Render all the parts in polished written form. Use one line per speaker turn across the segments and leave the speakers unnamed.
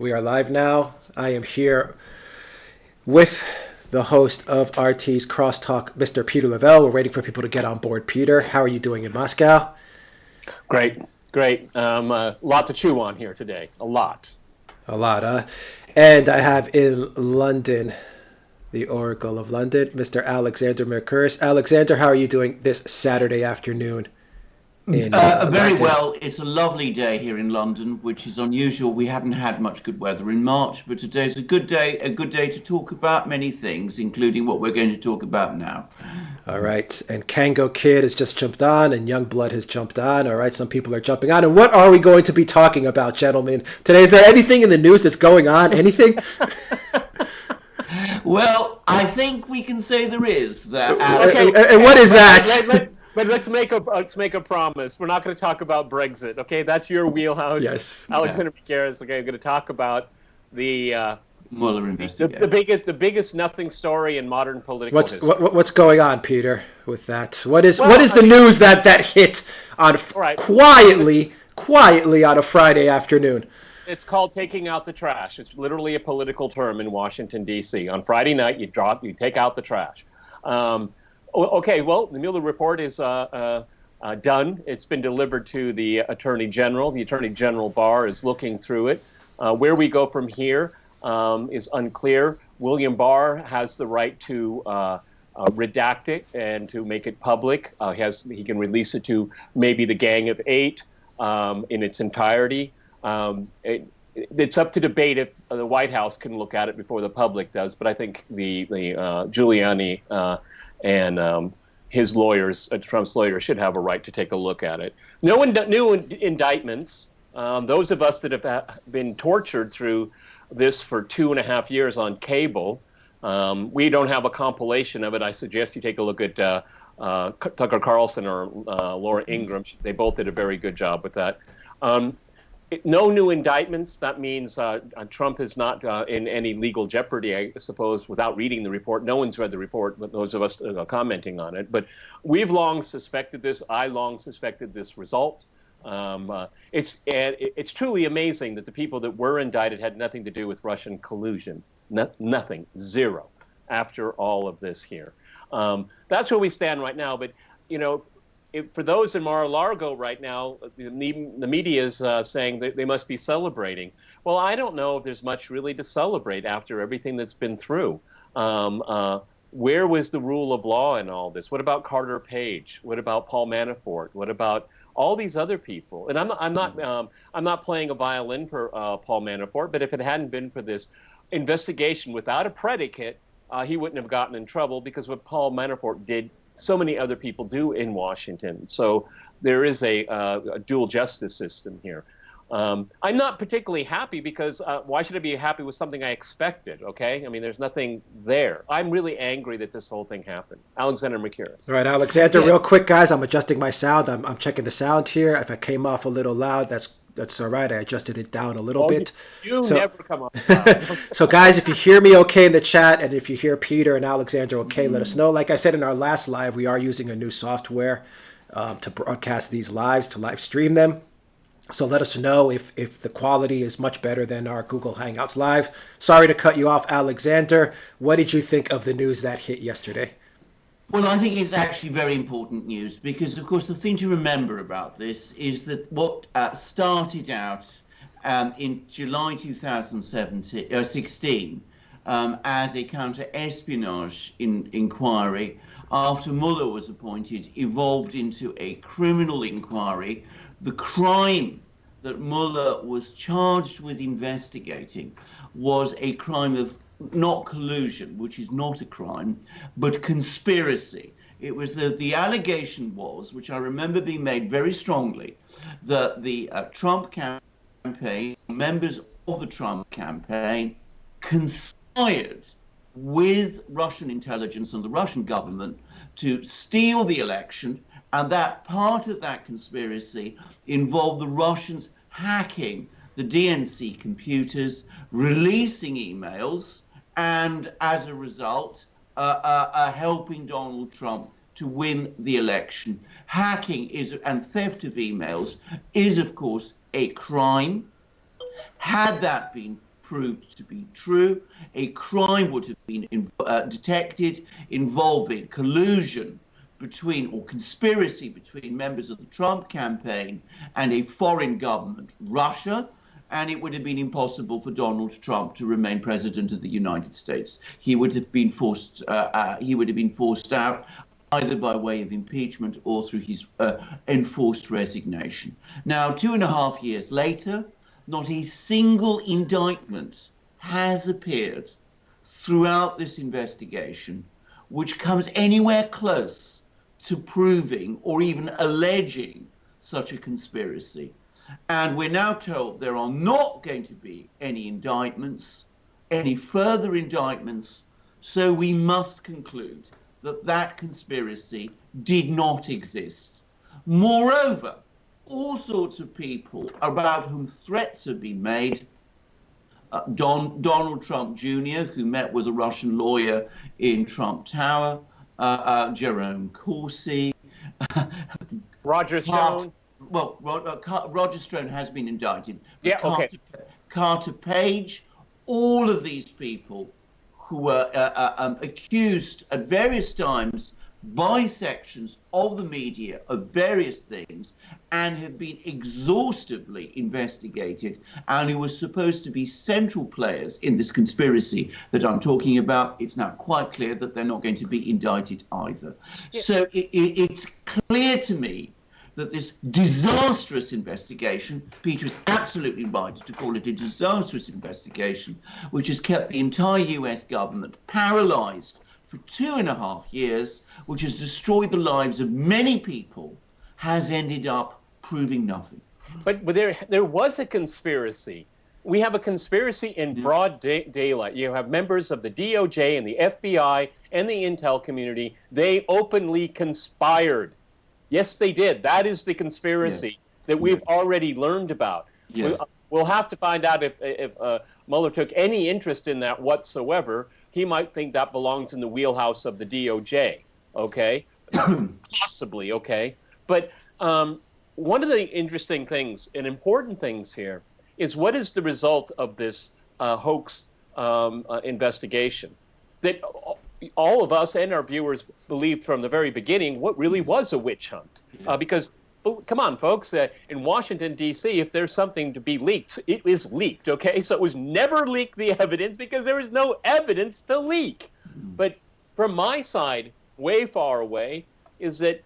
We are live now. I am here with the host of RT's Crosstalk, Mr. Peter Lavelle. We're waiting for people to get on board. Peter, how are you doing in Moscow?
Great. A lot to chew on here today. A lot.
And I have in London, the Oracle of London, Mr. Alexander Mercouris. Alexander, how are you doing this Saturday afternoon?
Very well. It's a lovely day here in London, which is unusual. We haven't had much good weather in March, but today's a good day to talk about many things, including what we're going to talk about now.
All right. And Kango Kid has just jumped on, and Youngblood has jumped on. All right. Some people are jumping on. And what are we going to be talking about, gentlemen, today? Is there anything in the news that's going on? Anything?
Well, I think we can say there is.
Okay. And what is that?
But let's make a promise. We're not going to talk about Brexit, okay? That's your wheelhouse.
Yes.
Alexander Mercouris, okay, I'm going to talk about the
Mueller investigation.
The biggest nothing story in modern political history.
What's going on, Peter, with that? What is the news that hit on quietly on a Friday afternoon?
It's called taking out the trash. It's literally a political term in Washington, D.C. On Friday night, you take out the trash. Okay, well, the Mueller report is done. It's been delivered to the Attorney General. The Attorney General Barr is looking through it. Where we go from here is unclear. William Barr has the right to redact it and to make it public. He can release it to maybe the Gang of Eight in its entirety. It's up to debate if the White House can look at it before the public does, but I think the Giuliani and his lawyers, Trump's lawyers, should have a right to take a look at it. No new indictments. Those of us that have been tortured through this for 2.5 years on cable, we don't have a compilation of it. I suggest you take a look at Tucker Carlson or Laura Ingraham. They both did a very good job with that. No new indictments. That means Trump is not in any legal jeopardy, I suppose, without reading the report. No one's read the report, but those of us commenting on it. But we've long suspected this. I long suspected this result. It's truly amazing that the people that were indicted had nothing to do with Russian collusion. Nothing. Zero. After all of this here. That's where we stand right now. But, for those in Mar-a-Lago right now, the media is saying that they must be celebrating. Well, I don't know if there's much really to celebrate after everything that's been through. Where was the rule of law in all this? What about Carter Page? What about Paul Manafort? What about all these other people? And I'm not playing a violin for Paul Manafort, but if it hadn't been for this investigation without a predicate, he wouldn't have gotten in trouble, because what Paul Manafort did, so many other people do in Washington. So there is a dual justice system here. I'm not particularly happy, because why should I be happy with something I expected, okay? I mean, there's nothing there. I'm really angry that this whole thing happened. Alexander Mercouris.
All right, Alexander, real quick, guys. I'm adjusting my sound. I'm checking the sound here. If I came off a little loud, that's all right. I adjusted it down a little bit.
You never come off.
So, guys, if you hear me okay in the chat, and if you hear Peter and Alexander okay, let us know. Like I said in our last live, we are using a new software to broadcast these lives, to live stream them. So let us know if the quality is much better than our Google Hangouts Live. Sorry to cut you off, Alexander. What did you think of the news that hit yesterday?
Well, I think it's actually very important news, because, of course, the thing to remember about this is that what started out in July 2016 as a counter-espionage inquiry, after Mueller was appointed, evolved into a criminal inquiry. The crime that Mueller was charged with investigating was a crime of not collusion, which is not a crime, but conspiracy. It was the allegation was, which I remember being made very strongly, that the Trump campaign, members of the Trump campaign, conspired with Russian intelligence and the Russian government to steal the election, and that part of that conspiracy involved the Russians hacking the DNC computers, releasing emails, and as a result, helping Donald Trump to win the election. Hacking and theft of emails is, of course, a crime. Had that been proved to be true. A crime would have been detected involving collusion between or conspiracy between members of the Trump campaign and a foreign government, Russia, and it would have been impossible for Donald Trump to remain president of the United States. He would have been forced. He would have been forced out either by way of impeachment or through his enforced resignation. Now, 2.5 years later, not a single indictment has appeared throughout this investigation which comes anywhere close to proving or even alleging such a conspiracy. And we're now told there are not going to be any indictments, any further indictments, so we must conclude that that conspiracy did not exist. Moreover, all sorts of people about whom threats have been made, Donald Trump Jr., who met with a Russian lawyer in Trump Tower, Jerome Corsi,
Roger Stone.
Well, Roger Stone has been indicted.
Yeah, okay.
Carter Page, all of these people who were accused at various times by sections of the media of various things and have been exhaustively investigated, and who were supposed to be central players in this conspiracy that I'm talking about. It's now quite clear that they're not going to be indicted either. Yeah. So it's clear to me that this disastrous investigation, Peter is absolutely right to call it a disastrous investigation, which has kept the entire US government paralyzed for 2.5 years, which has destroyed the lives of many people, has ended up proving nothing.
But there was a conspiracy. We have a conspiracy in broad daylight. You have members of the DOJ and the FBI and the intel community. They openly conspired. Yes, they did. That is the conspiracy that we've already learned about. Yes. We'll have to find out if Mueller took any interest in that whatsoever. He might think that belongs in the wheelhouse of the DOJ, okay? Possibly, okay? But one of the interesting things and important things here is what is the result of this hoax investigation? That all of us and our viewers believed from the very beginning what really was a witch hunt. Because, come on, folks, in Washington, D.C., if there's something to be leaked, it is leaked, okay? So it was never leak the evidence because there was no evidence to leak. But from my side, way far away, is that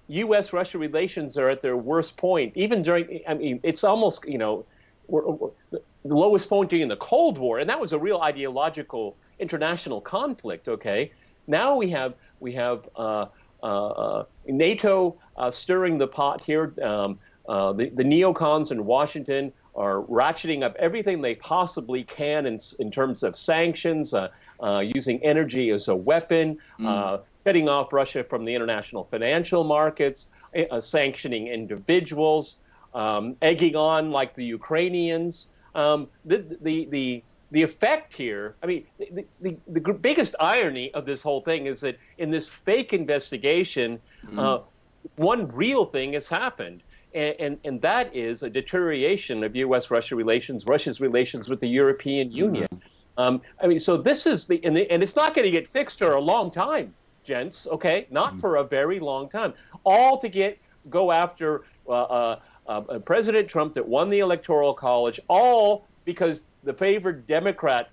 U.S.-Russia relations are at their worst point. Even during, I mean, it's almost, you know, the lowest point during the Cold War, and that was a real ideological international conflict, okay? Now we have NATO stirring the pot here. The neocons in Washington are ratcheting up everything they possibly can in terms of sanctions, using energy as a weapon, cutting off Russia from the international financial markets, sanctioning individuals, egging on like the Ukrainians. The effect here, I mean, the biggest irony of this whole thing is that in this fake investigation, one real thing has happened, and that is a deterioration of U.S.-Russia relations, Russia's relations with the European Union. I mean, so this is and it's not going to get fixed for a long time, gents, okay? Not for a very long time. All to go after President Trump that won the Electoral College, all because the favored Democrat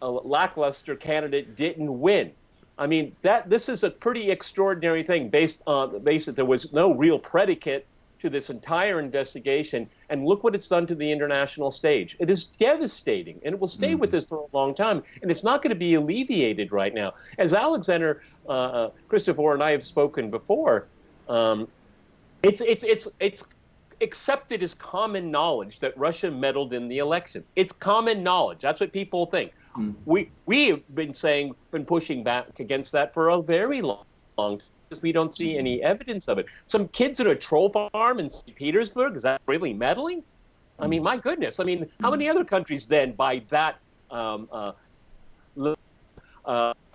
lackluster candidate didn't win. I mean, this is a pretty extraordinary thing based that there was no real predicate to this entire investigation. And look what it's done to the international stage. It is devastating, and it will stay with us for a long time. And it's not going to be alleviated right now. As Alexander Christopher and I have spoken before, it's accepted as common knowledge that Russia meddled in the election. It's common knowledge. That's what people think. We have been pushing back against that for a very long time because we don't see any evidence of it. Some kids at a troll farm in St. Petersburg, is that really meddling? I mean, my goodness. I mean, how many other countries then by that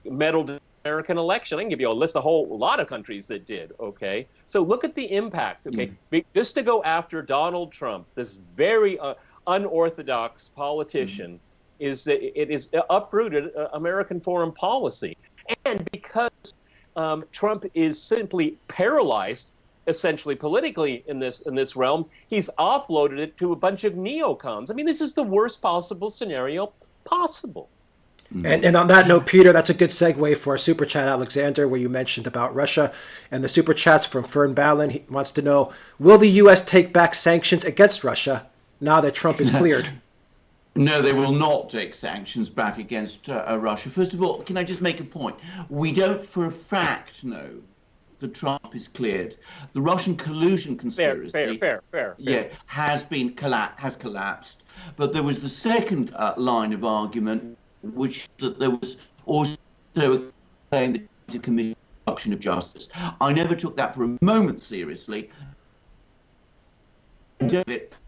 meddled in the American election? I can give you a list, a whole lot of countries that did, okay? So look at the impact, okay? Just to go after Donald Trump, this very unorthodox politician, is that it is uprooted American foreign policy. And because Trump is simply paralyzed, essentially politically in this realm, he's offloaded it to a bunch of neocons. I mean, this is the worst possible scenario possible.
And on that note, Peter, that's a good segue for a super chat, Alexander, where you mentioned about Russia. And the super chat's from Fern Ballin. He wants to know, will the U.S. take back sanctions against Russia now that Trump is cleared?
No, they will not take sanctions back against Russia. First of all, can I just make a point? We don't for a fact know that Trump is cleared. The Russian collusion conspiracy
fair.
Has collapsed. But there was the second line of argument, which that there was also a claim to commit obstruction of justice. I never took that for a moment seriously.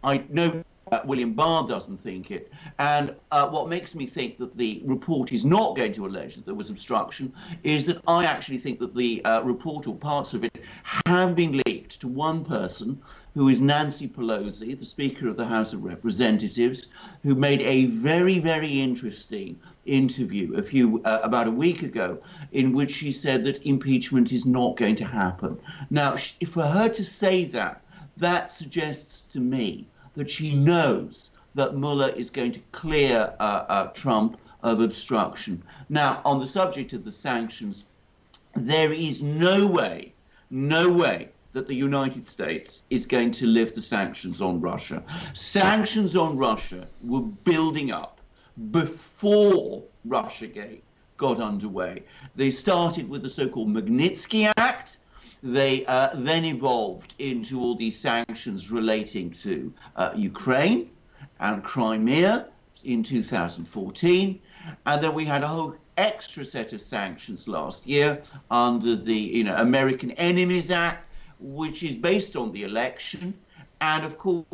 I know William Barr doesn't think it. And what makes me think that the report is not going to allege that there was obstruction is that I actually think that the report or parts of it have been leaked to one person, who is Nancy Pelosi, the Speaker of the House of Representatives, who made a very, very interesting interview about a week ago, in which she said that impeachment is not going to happen. Now, for her to say that, that suggests to me that she knows that Mueller is going to clear Trump of obstruction. Now, on the subject of the sanctions, there is no way that the United States is going to lift the sanctions on Russia. Sanctions on Russia were building up before Russiagate got underway. They started with the so-called Magnitsky Act. They then evolved into all these sanctions relating to Ukraine and Crimea in 2014. And then we had a whole extra set of sanctions last year under the American Enemies Act, which is based on the election. And of course,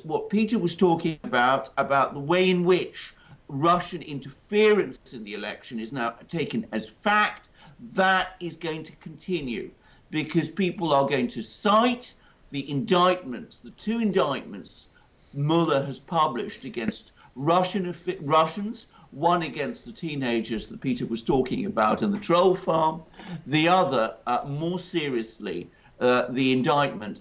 what Peter was talking about the way in which Russian interference in the election is now taken as fact, that is going to continue, because people are going to cite the indictments, the two indictments Mueller has published against Russians, one against the teenagers that Peter was talking about and the troll farm, the other, more seriously, the indictment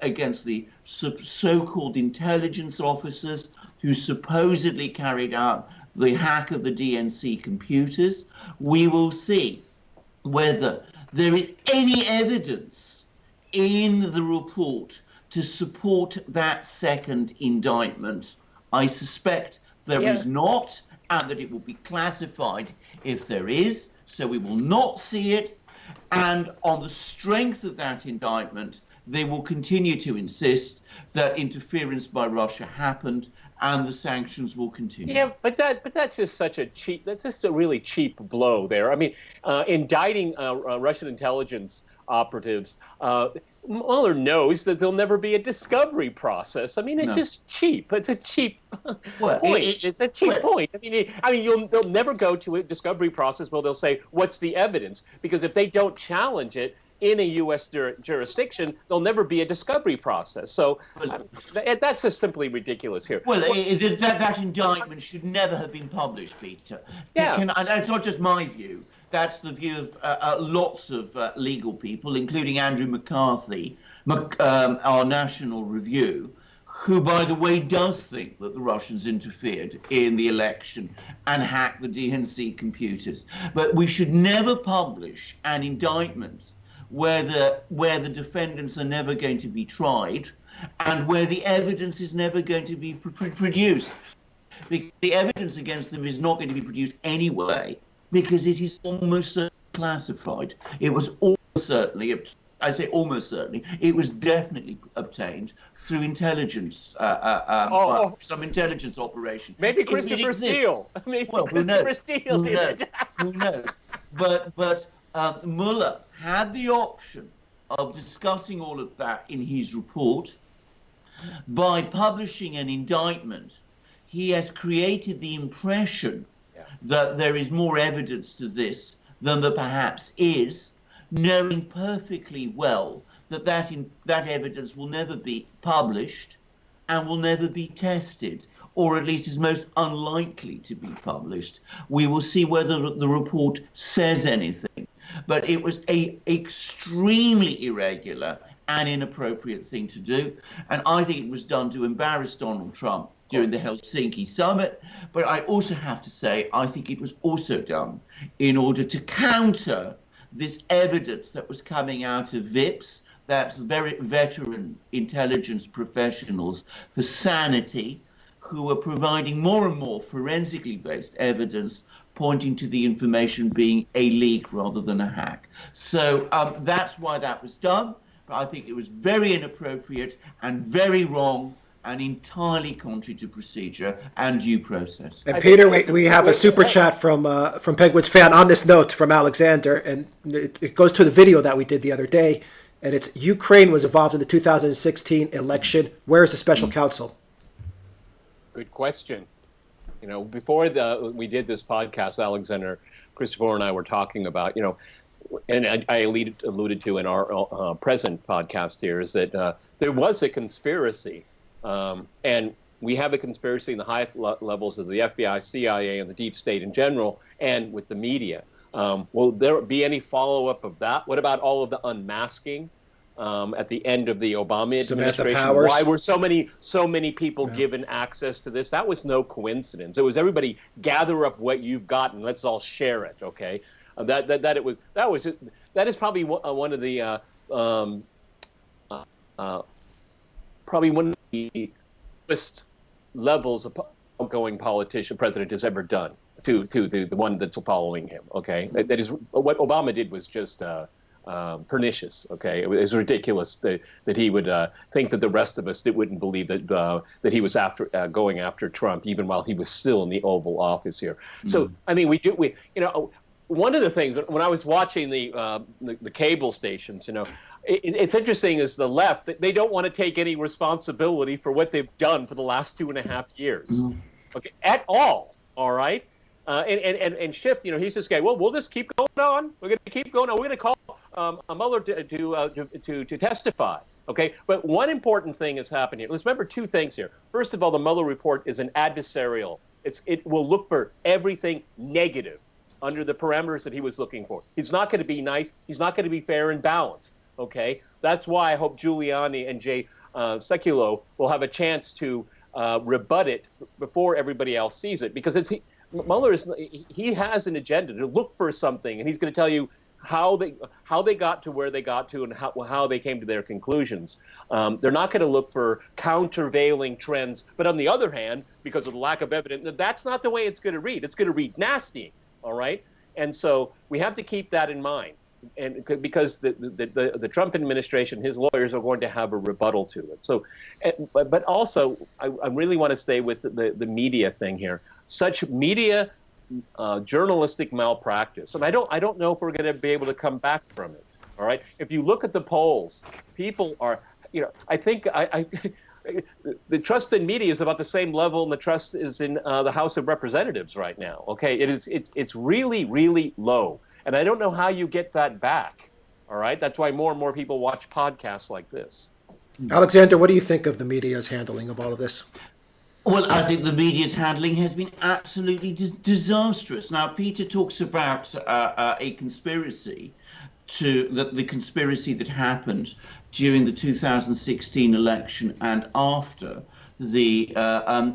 against the so-called intelligence officers who supposedly carried out the hack of the DNC computers. We will see whether there is any evidence in the report to support that second indictment. I suspect there is not, and that it will be classified if there is, so we will not see it. And on the strength of that indictment, they will continue to insist that interference by Russia happened and the sanctions will continue.
Yeah, but that's just that's just a really cheap blow there. I mean, indicting Russian intelligence operatives, Mueller knows that there'll never be a discovery process. I mean, it's just cheap. It's a cheap point. It's a cheap point. I mean, they'll never go to a discovery process where they'll say, "What's the evidence?" Because if they don't challenge it in a U.S. jurisdiction, there'll never be a discovery process. So that's just simply ridiculous here.
Well, that indictment should never have been published, Peter.
Yeah.
That's not just my view. That's the view of lots of legal people, including Andrew McCarthy, our National Review, who, by the way, does think that the Russians interfered in the election and hacked the DNC computers. But we should never publish an indictment where the defendants are never going to be tried and where the evidence is never going to be produced. The evidence against them is not going to be produced anyway, because it is almost certainly classified. It was almost certainly, I say almost certainly, it was definitely obtained through intelligence, some intelligence operation.
Maybe Christopher Steele. Maybe Christopher Steele did it.
Who knows? But Mueller had the option of discussing all of that in his report. By publishing an indictment, he has created the impression that there is more evidence to this than there perhaps is, knowing perfectly well that evidence will never be published and will never be tested. or at least is most unlikely to be published. We will see whether the report says anything. But it was an extremely irregular and inappropriate thing to do. And I think it was done to embarrass Donald Trump during the Helsinki summit. But I also have to say, I think it was also done in order to counter this evidence that was coming out of VIPs, that's very veteran intelligence professionals for sanity, who are providing more and more forensically based evidence pointing to the information being a leak rather than a hack. So that's why that was done. But I think it was very inappropriate and very wrong and entirely contrary to procedure and due process.
And Peter, we have a super chat from Penguins fan on this note from Alexander, and it goes to the video that we did the other day, and it's Ukraine was involved in the 2016 election. Where is the special counsel?
Good question. You know, before we did this podcast, Alexander, Christopher, and I were talking about, you know, and I alluded to in our present podcast here, is that there was a conspiracy. And we have a conspiracy in the high levels of the FBI, CIA, and the deep state in general, and with the media. Will there be any follow-up of that? What about all of the unmasking at the end of the Obama administration? Why were so many people given access to this? That was no coincidence. It was everybody gather up what you've got and let's all share it. Okay, that is probably one of the probably one of the lowest levels of outgoing politician president has ever done to the one that's following him. Okay, that is what Obama did was just pernicious. Okay, it was ridiculous that he would think that the rest of us wouldn't believe that he was going after Trump even while he was still in the Oval Office here. So I mean, we you know. One of the things when I was watching the cable stations, you know, it's interesting is the left, they don't want to take any responsibility for what they've done for the last 2.5 years, okay, at all. All right, and Schiff, you know, he's this guy. Well, we'll just keep going on. We're going to keep going on. We're going to call Mueller to testify. Okay, but one important thing has happened here. Let's remember two things here. First of all, the Mueller report is an adversarial. It will look for everything negative under the parameters that he was looking for. He's not going to be nice. He's not going to be fair and balanced. Okay, that's why I hope Giuliani and Jay Sekulow will have a chance to rebut it before everybody else sees it, because Mueller he has an agenda to look for something, and he's going to tell you how they got to where they got to and how they came to their conclusions. They're not going to look for countervailing trends, but on the other hand, because of the lack of evidence, that's not the way it's going to read. It's going to read nasty. All right, and so we have to keep that in mind, and because the Trump administration, his lawyers are going to have a rebuttal to it. So, but also, I really want to stay with the media thing here. Such media journalistic malpractice, and I don't know if we're going to be able to come back from it. All right, if you look at the polls, people are, you know, I think the trust in media is about the same level, and the trust is in the House of Representatives right now. Okay, it's really, really low, and I don't know how you get that back. All right, that's why more and more people watch podcasts like this.
Alexander, what do you think of the media's handling of all of this?
Well, I think the media's handling has been absolutely disastrous. Now, Peter talks about a conspiracy the conspiracy that happened during the 2016 election and after the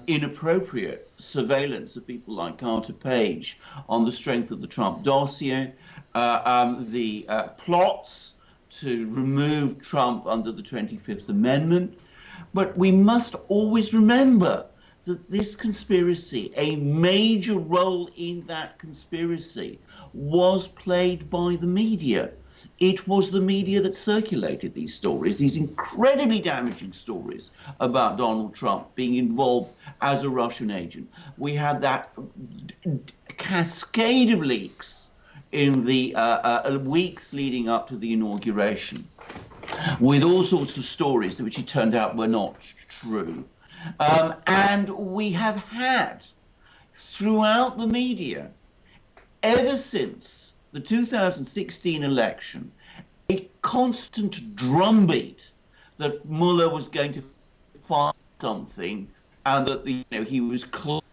inappropriate surveillance of people like Carter Page on the strength of the Trump dossier, the plots to remove Trump under the 25th Amendment. But we must always remember that this conspiracy, a major role in that conspiracy, was played by the media. It was the media that circulated these stories, these incredibly damaging stories about Donald Trump being involved as a Russian agent. We had that cascade of leaks in the weeks leading up to the inauguration, with all sorts of stories which it turned out were not true. And we have had throughout the media, ever since the 2016 election, a constant drumbeat that Mueller was going to find something and that he was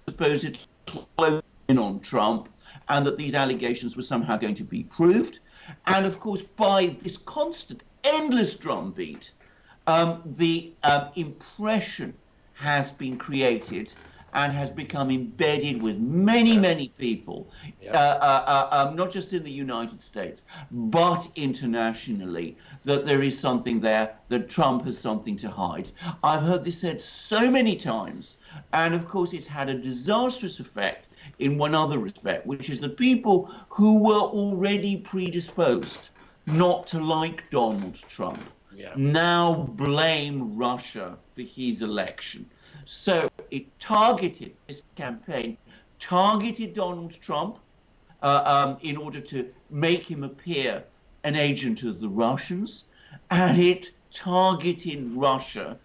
supposedly closing in on Trump, and that these allegations were somehow going to be proved. And of course, by this constant, endless drumbeat, the impression has been created and has become embedded with many people, not just in the United States, but internationally, that there is something there, that Trump has something to hide. I've heard this said so many times, and of course it's had a disastrous effect in one other respect, which is that people who were already predisposed not to like Donald Trump now blame Russia for his election. So this campaign targeted Donald Trump in order to make him appear an agent of the Russians, and it targeted Russia.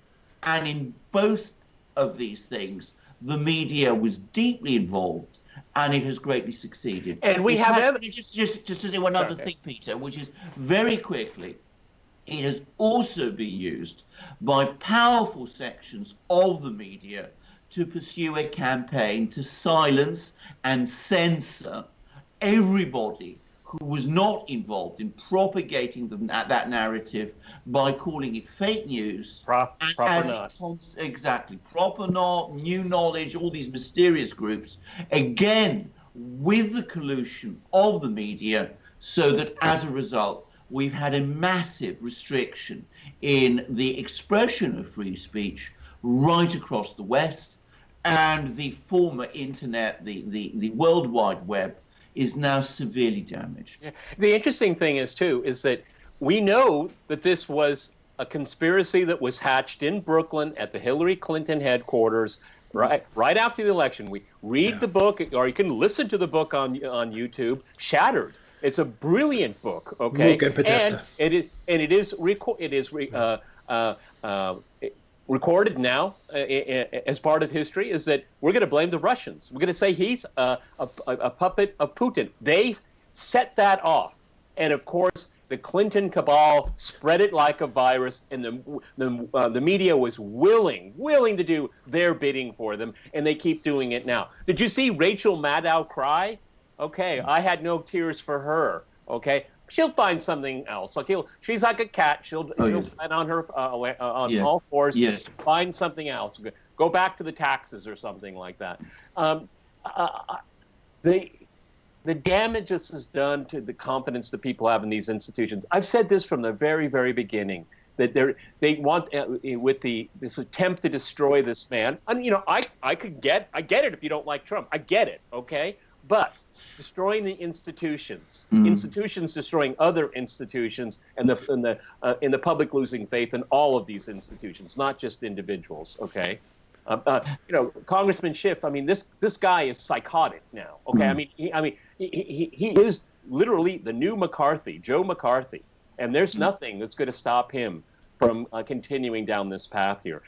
And in both of these things, the media was deeply involved, and it has greatly succeeded.
And we have evidence.
Just to say one other thing, Peter, which is very quickly, it has also been used by powerful sections of the media to pursue a campaign to silence and censor everybody who was not involved in propagating that narrative by calling it fake news.
Proper not.
Exactly. Proper not, new knowledge, all these mysterious groups, again, with the collusion of the media, so that as a result, we've had a massive restriction in the expression of free speech right across the West, and the former internet, the World Wide Web, is now severely damaged.
Yeah. The interesting thing is that we know that this was a conspiracy that was hatched in Brooklyn at the Hillary Clinton headquarters right after the election. We read the book, or you can listen to the book on YouTube, Shattered. It's a brilliant book, okay? And it is recorded now as part of history, is that we're going to blame the Russians. We're going to say he's a puppet of Putin. They set that off. And of course, the Clinton cabal spread it like a virus, and the media was willing to do their bidding for them, and they keep doing it now. Did you see Rachel Maddow cry? Okay, I had no tears for her. Okay, she'll find something else. Like she's like a cat. She'll stand on her all fours.
Yes.
Find something else. Go back to the taxes or something like that. The damage this has done to the confidence that people have in these institutions. I've said this from the very, very beginning, that they want with this attempt to destroy this man. And I get it if you don't like Trump. I get it. Okay, but destroying the institutions, institutions destroying other institutions, and the public losing faith in all of these institutions, not just individuals. Okay, Congressman Schiff. I mean, this guy is psychotic now. Okay, he is literally the new McCarthy, Joe McCarthy, and there's nothing that's going to stop him from continuing down this path here.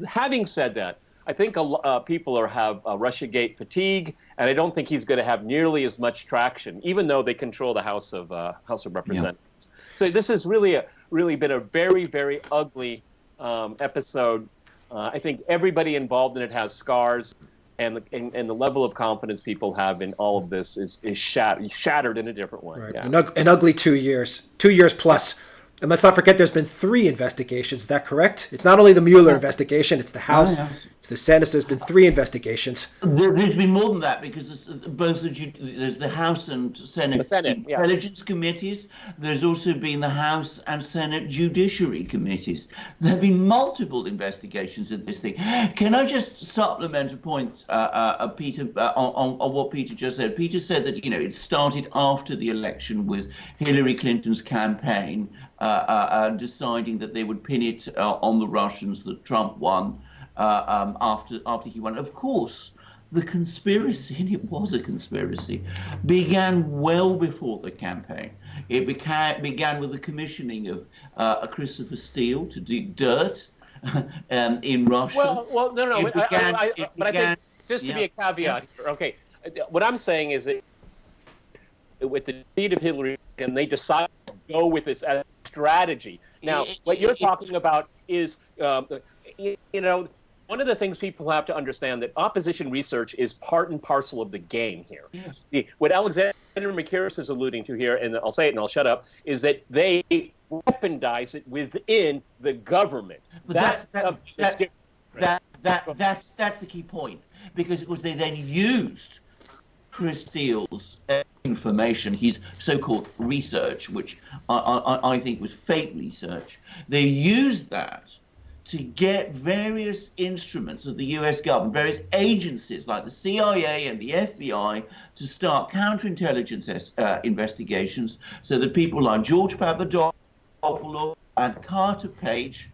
Having said that, I think people have Russiagate fatigue, and I don't think he's going to have nearly as much traction, even though they control the House of Representatives. Yeah. So this has really been a very, very ugly episode. I think everybody involved in it has scars, and the level of confidence people have in all of this is shattered in a different way.
Right. Yeah. An ugly 2 years plus. And let's not forget, there's been 3 investigations. Is that correct? It's not only the Mueller investigation, it's the House, it's the Senate. There's been 3 investigations.
There's been more than that, because there's the House and Senate Intelligence Committees. There's also been the House and Senate Judiciary Committees. There have been multiple investigations in this thing. Can I just supplement a point, Peter, on what Peter just said? Peter said that, it started after the election with Hillary Clinton's campaign deciding that they would pin it on the Russians that Trump won after he won. Of course, the conspiracy, and it was a conspiracy, began well before the campaign. It began with the commissioning of Christopher Steele to dig dirt in Russia.
Well, no. I think, just to be a caveat here, okay, what I'm saying is that with the defeat of Hillary, and they decided to go with this strategy. Now, what you're talking about is, one of the things people have to understand that opposition research is part and parcel of the game here.
Yes.
What Alexander McCarris is alluding to here, and I'll say it and I'll shut up, is that they weaponize it within the government.
But that's the key point, because they then used Chris Steele's information, his so-called research, which I think was fake research. They used that to get various instruments of the US government, various agencies like the CIA and the FBI, to start counterintelligence investigations, so that people like George Papadopoulos and Carter Page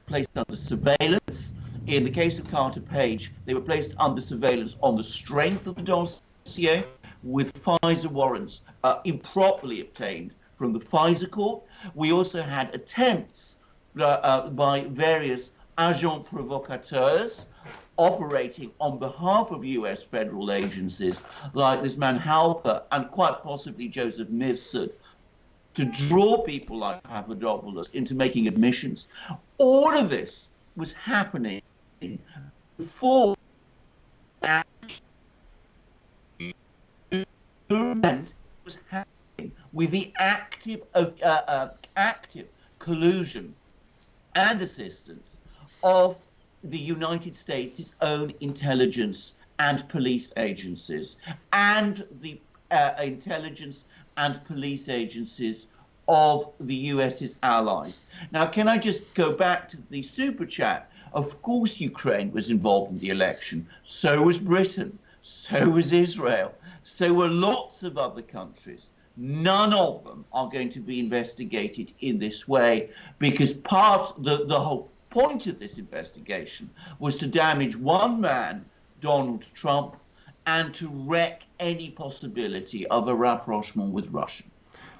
placed under surveillance. In the case of Carter Page, they were placed under surveillance on the strength of the dossier, with FISA warrants improperly obtained from the FISA court. We also had attempts by various agents provocateurs operating on behalf of US federal agencies, like this man Halper and quite possibly Joseph Mifsud, to draw people like Papadopoulos into making admissions. All of this was happening before was happening with the active collusion and assistance of the United States' own intelligence and police agencies, and the intelligence and police agencies of the US's allies. Now, can I just go back to the super chat? Of course, Ukraine was involved in the election. So was Britain. So was Israel. So were lots of other countries. None of them are going to be investigated in this way, because the whole point of this investigation was to damage one man, Donald Trump, and to wreck any possibility of a rapprochement with Russia.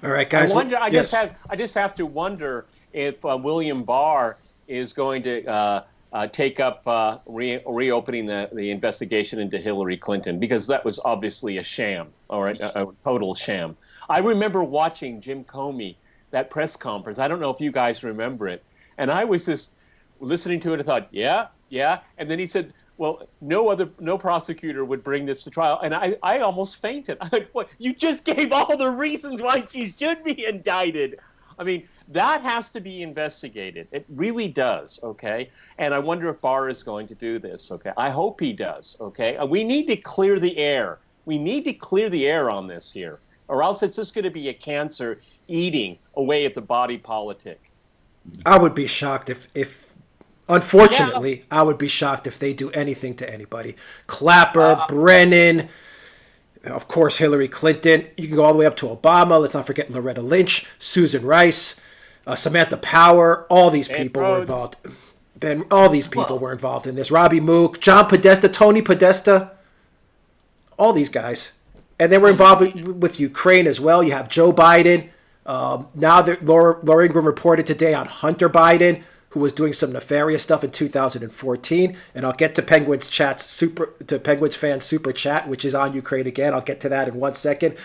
All right, guys.
I just have to wonder if William Barr is going to take up reopening the investigation into Hillary Clinton, because that was obviously a sham, all right, a total sham. I remember watching Jim Comey, that press conference. I don't know if you guys remember it. And I was just listening to it and thought, yeah. And then he said, well, no prosecutor would bring this to trial. And I almost fainted. I thought, what? You just gave all the reasons why she should be indicted. I mean, that has to be investigated. It really does, okay? And I wonder if Barr is going to do this, okay? I hope he does, okay? We need to clear the air. We need to clear the air on this here, or else it's just going to be a cancer eating away at the body politic.
I would be shocked if unfortunately, I would be shocked if they do anything to anybody. Clapper, Brennan, of course, Hillary Clinton. You can go all the way up to Obama. Let's not forget Loretta Lynch, Susan Rice, Samantha Power. All these people were involved. All these people were involved in this. Robbie Mook, John Podesta, Tony Podesta. All these guys. And they were involved with Ukraine as well. You have Joe Biden. Now Laura Ingraham reported today on Hunter Biden, who was doing some nefarious stuff in 2014. And I'll get to Penguins fans super chat, which is on Ukraine again. I'll get to that in 1 second.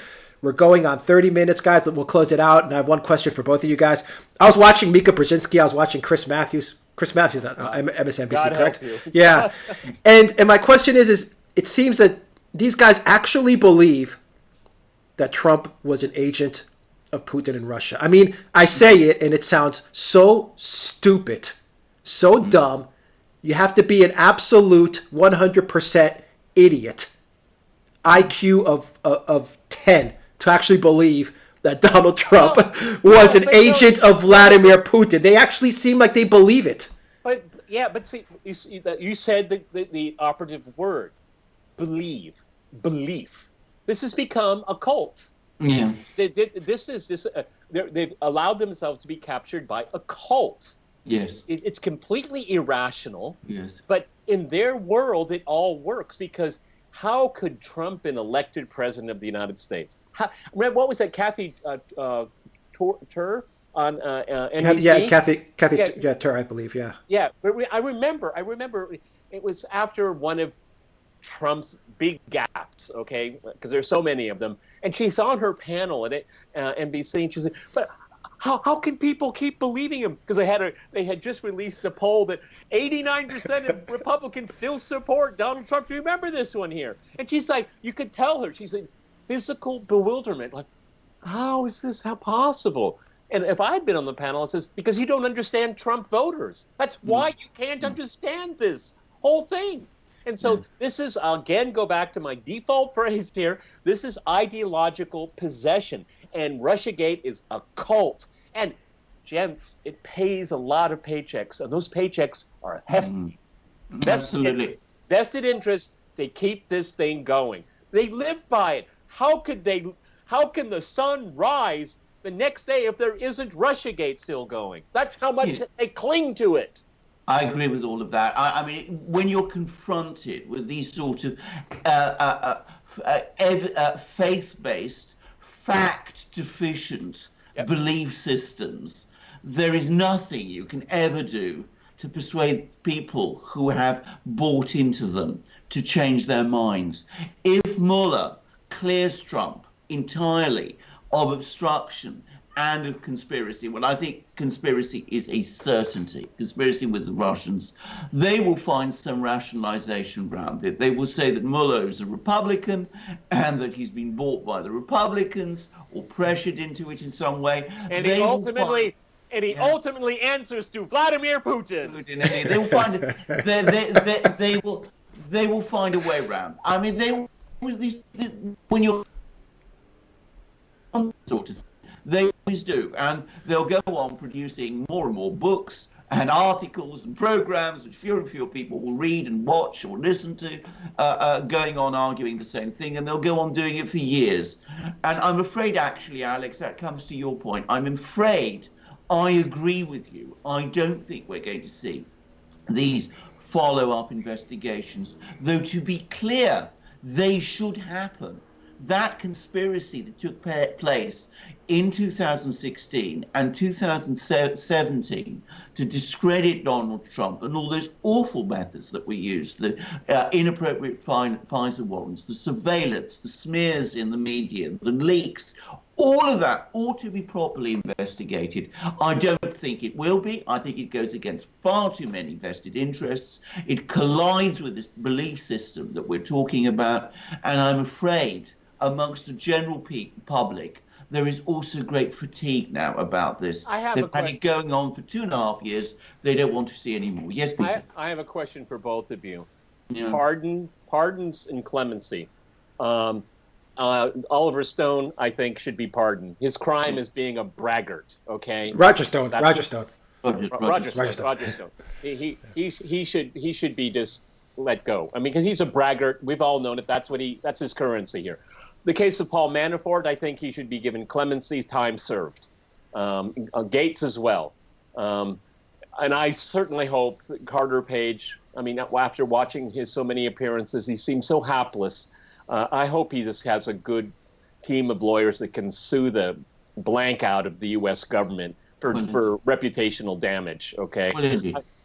We're going on 30 minutes, guys. We'll close it out. And I have one question for both of you guys. I was watching Mika Brzezinski. I was watching Chris Matthews. Chris Matthews on MSNBC,
God
correct?
help you.
Yeah. And my question is it seems that these guys actually believe that Trump was an agent of Putin in Russia. I mean, I say it and it sounds so stupid, so dumb. You have to be an absolute 100% idiot, IQ of 10, to actually believe that Donald Trump was an agent of Vladimir Putin. They actually seem like they believe it.
But see, you said the operative word, belief. This has become a cult.
Yeah.
They've allowed themselves to be captured by a cult.
Yes.
It's completely irrational.
Yes.
But in their world, it all works, because how could Trump, an elected president of the United States, what was that, Kathy Tur on NBC?
Yeah, Kathy Tur, I believe, yeah.
Yeah, but I remember it was after one of Trump's big gaps, okay, because there's so many of them, and she's on her panel at NBC, and she said, but How can people keep believing him? Because they had just released a poll that 89% of Republicans still support Donald Trump. Do you remember this one here? And she's like, you could tell her, she's in physical bewilderment. Like, how is this? How possible? And if I had been on the panel, it says, because you don't understand Trump voters. That's why you can't understand this whole thing. And so this is, again, go back to my default phrase here. This is ideological possession. And Russiagate is a cult. And, gents, it pays a lot of paychecks. And those paychecks are hefty.
Absolutely.
Vested interest, they keep this thing going. They live by it. How can the sun rise the next day if there isn't Russiagate still going? That's how much they cling to it.
I agree with all of that. I mean, when you're confronted with these sort of faith-based, fact-deficient belief systems, there is nothing you can ever do to persuade people who have bought into them to change their minds. If Mueller clears Trump entirely of obstruction and of conspiracy, well, I think conspiracy is a certainty, conspiracy with the Russians, they will find some rationalization around it. They will say that Mueller is a Republican and that he's been bought by the Republicans or pressured into it in some way.
And he ultimately answers to Vladimir Putin.
They will find they will find a way around. I mean, when you're they always do, and they'll go on producing more and more books and articles and programs which fewer and fewer people will read and watch or listen to, going on arguing the same thing, and they'll go on doing it for years. And I'm afraid, actually, Alex, that comes to your point. I'm afraid I agree with you. I don't think we're going to see these follow-up investigations, though to be clear, they should happen. That conspiracy that took place in 2016 and 2017 to discredit Donald Trump and all those awful methods that we used, the inappropriate FISA warrants, the surveillance, the smears in the media, the leaks, all of that ought to be properly investigated. I don't think it will be. I think it goes against far too many vested interests. It collides with this belief system that we're talking about. And I'm afraid amongst the general public, there is also great fatigue now about this. They've had it going on for 2.5 years. They don't want to see any more. Yes, Peter.
I have a question for both of you.
Yeah.
Pardons and clemency. Oliver Stone, I think, should be pardoned. His crime is being a braggart. Okay.
Roger Stone.
He should be just let go. I mean, because he's a braggart. We've all known it. That's his currency here. The case of Paul Manafort, I think he should be given clemency, time served. Gates as well. And I certainly hope that Carter Page, I mean, after watching his so many appearances, he seems so hapless. I hope he just has a good team of lawyers that can sue the blank out of the U.S. government for reputational damage, okay?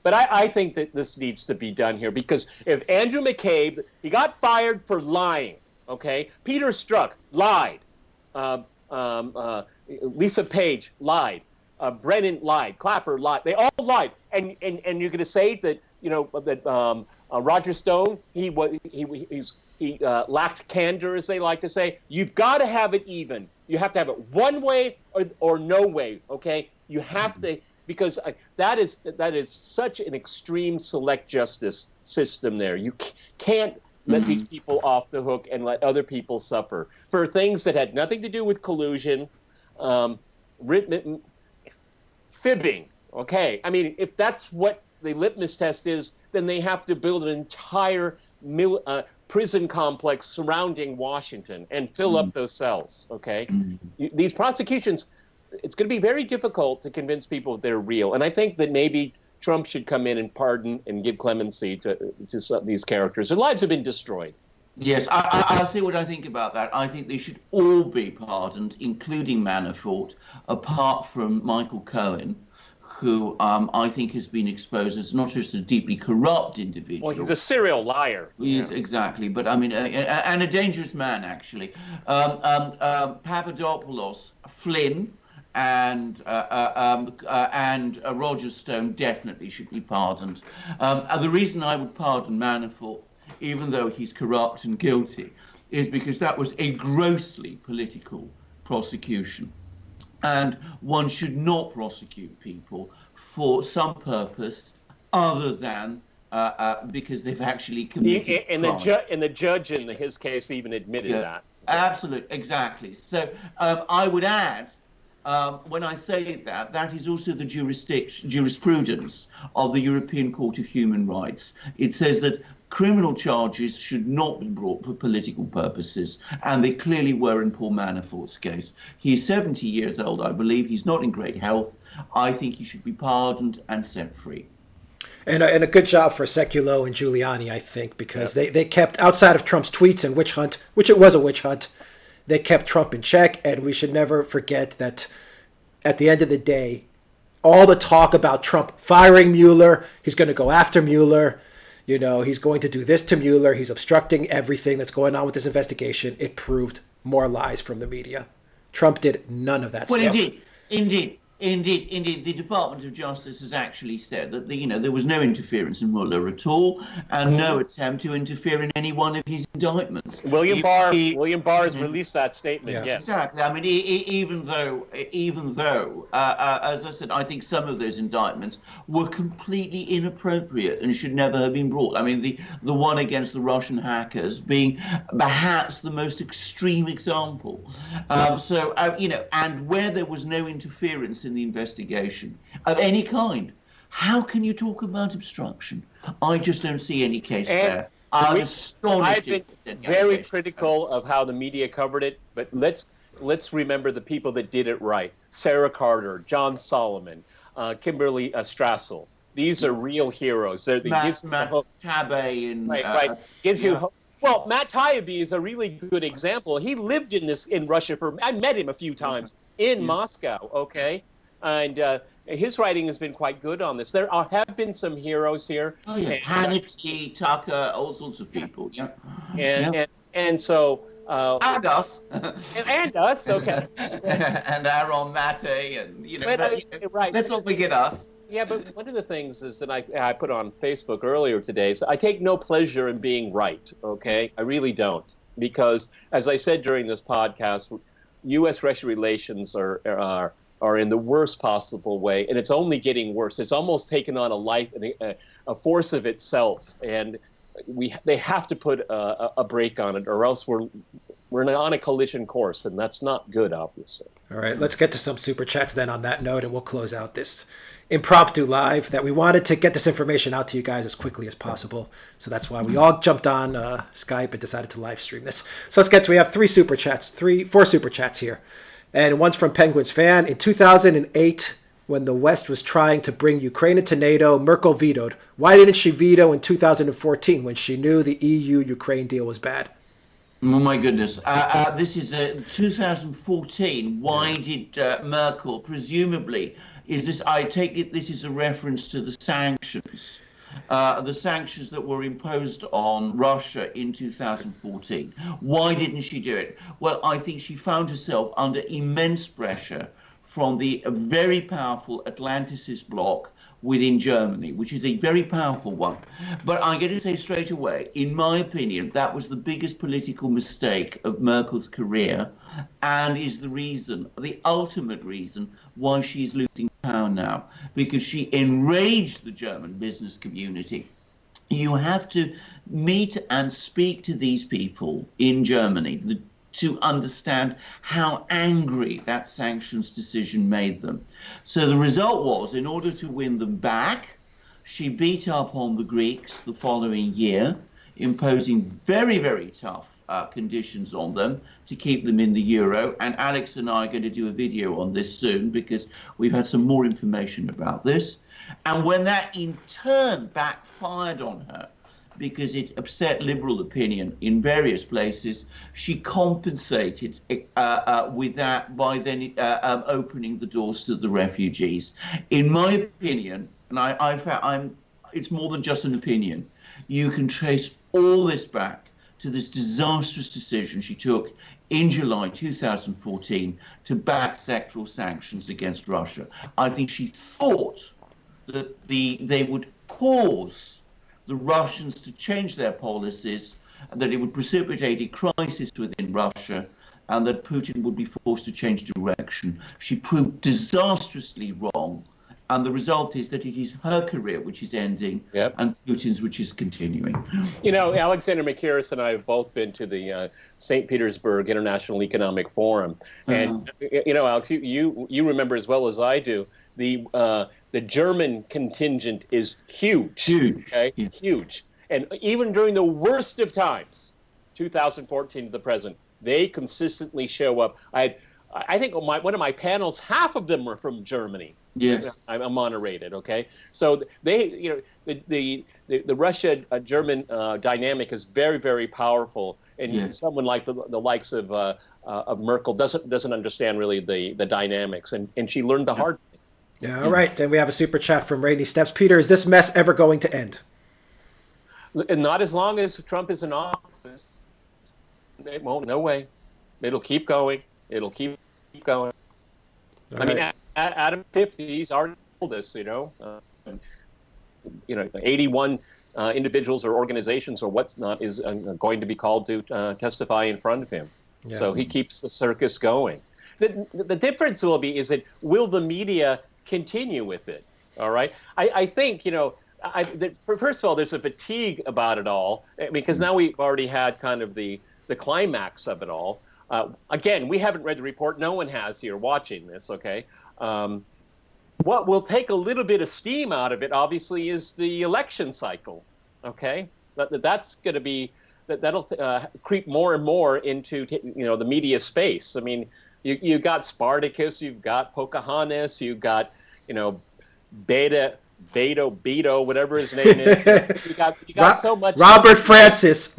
But I think that this needs to be done here, because if Andrew McCabe, he got fired for lying, okay? Peter Strzok lied. Lisa Page lied. Brennan lied. Clapper lied. They all lied. And you're going to say that, Roger Stone, he lacked candor, as they like to say. You've got to have it even. You have to have it one way or no way, okay? You have to, because that is such an extreme select justice system there. You can't let these people off the hook and let other people suffer for things that had nothing to do with collusion, fibbing, okay? I mean, if that's what the litmus test is, then they have to build an entire prison complex surrounding Washington and fill up those cells, okay? These prosecutions, it's going to be very difficult to convince people they're real. And I think that maybe Trump should come in and pardon and give clemency to these characters. Their lives have been destroyed.
Yes, I'll say what I think about that. I think they should all be pardoned, including Manafort, apart from Michael Cohen, who I think has been exposed as not just a deeply corrupt individual.
Well, he's a serial liar.
He is, exactly. But I mean, and a dangerous man, actually. Papadopoulos, Flynn, and Roger Stone definitely should be pardoned. And the reason I would pardon Manafort, even though he's corrupt and guilty, is because that was a grossly political prosecution. And one should not prosecute people for some purpose other than because they've actually committed crime.
And the judge in his case even admitted that.
Absolutely, exactly. So I would add, when I say that, that is also the jurisprudence of the European Court of Human Rights. It says that criminal charges should not be brought for political purposes, and they clearly were in Paul Manafort's case. He's 70 years old, I believe. He's not in great health. I think he should be pardoned and set free.
And a good job for Sekulow and Giuliani, I think, because they kept, outside of Trump's tweets and witch hunt, which it was a witch hunt, they kept Trump in check. And we should never forget that at the end of the day, all the talk about Trump firing Mueller, he's going to go after Mueller, you know, he's going to do this to Mueller, he's obstructing everything that's going on with this investigation. It proved more lies from the media. Trump did none of that stuff.
Well, indeed. The Department of Justice has actually said that there was no interference in Mueller at all, and no attempt to interfere in any one of his indictments.
William Barr has released that statement.
Yeah.
Yes,
exactly. I mean, even though, as I said, I think some of those indictments were completely inappropriate and should never have been brought. I mean, the one against the Russian hackers being perhaps the most extreme example. And where there was no interference in the investigation of any kind, how can you talk about obstruction? I just don't see any case there. I'm astonished.
I've been very critical of how the media covered it, but let's remember the people that did it right. Sarah Carter, John Solomon, Kimberly Strassel. These are real heroes.
Matt Taibbi and
right. Gives you hope. Well, Matt Taibbi is a really good example. He lived in Russia I met him a few times in Moscow, okay? And his writing has been quite good on this. There have been some heroes here.
Oh, yeah. Hannity, Tucker, all sorts of people,
And so...
and us.
and us, okay.
And Aaron Mate, and,
right.
Let's not forget us.
Yeah, but one of the things is that I put on Facebook earlier today is I take no pleasure in being right, okay? I really don't. Because, as I said during this podcast, U.S.-Russia relations are in the worst possible way, and it's only getting worse. It's almost taken on a life, a force of itself, and they have to put a break on it, or else we're on a collision course, and that's not good, obviously.
All right, let's get to some super chats then on that note, and we'll close out this impromptu live that we wanted to get this information out to you guys as quickly as possible. So that's why we all jumped on Skype and decided to live stream this. So let's get to, we have four super chats here. And one's from Penguins fan. In 2008, when the West was trying to bring Ukraine into NATO, Merkel vetoed. Why didn't she veto in 2014 when she knew the EU-Ukraine deal was bad?
Oh, my goodness. This is 2014. Why did Merkel, presumably, I take it this is a reference to the sanctions that were imposed on Russia in 2014. Why didn't she do it? Well, I think she found herself under immense pressure from the very powerful Atlanticist bloc within Germany, which is a very powerful one. But I'm going to say straight away, in my opinion, that was the biggest political mistake of Merkel's career, and is the ultimate reason why she's losing power now, because she enraged the German business community. You have to meet and speak to these people in Germany to understand how angry that sanctions decision made them. So the result was, in order to win them back, she beat up on the Greeks the following year, imposing very, very tough conditions on them to keep them in the euro. And Alex and I are going to do a video on this soon because we've had some more information about this. And when that in turn backfired on her, because it upset liberal opinion in various places, she compensated with that by then opening the doors to the refugees. In my opinion, and it's more than just an opinion, you can trace all this back to this disastrous decision she took in July 2014 to back sectoral sanctions against Russia. I think she thought that they would cause the Russians to change their policies, and that it would precipitate a crisis within Russia, and that Putin would be forced to change direction. She proved disastrously wrong, and the result is that it is her career which is ending, and Putin's which is continuing.
You know, Alexander McCarris and I have both been to the St. Petersburg International Economic Forum, and you know, Alex, you remember as well as I do, the German contingent is huge. Okay, yes. Huge. And even during the worst of times, 2014 to the present, they consistently show up. I think one of my panels, half of them were from Germany.
Yes,
I'm moderated. Okay, so they, you know, the Russia-German dynamic is very, very powerful, and someone like the likes of Merkel doesn't understand really the dynamics, and she learned the hard way.
Yeah. All right. Then we have a super chat from Rainy Steps. Peter, is this mess ever going to end?
Not as long as Trump is in office. It won't. No way. It'll keep going. It'll keep going. I mean, Adam 50, he's already told us, you know, 81 individuals or organizations or what's not is going to be called to testify in front of him. Yeah. So he keeps the circus going. The difference will be is that will the media continue with it? All right. I think, you know, first of all, there's a fatigue about it all, because now we've already had kind of the climax of it all. Again, we haven't read the report. No one has here watching this. OK, what will take a little bit of steam out of it, obviously, is the election cycle. OK, that's going to be that'll creep more and more into, you know, the media space. I mean, you got Spartacus, you've got Pocahontas, you've got, you know, Beto, whatever his name is. You got so much.
Robert Francis.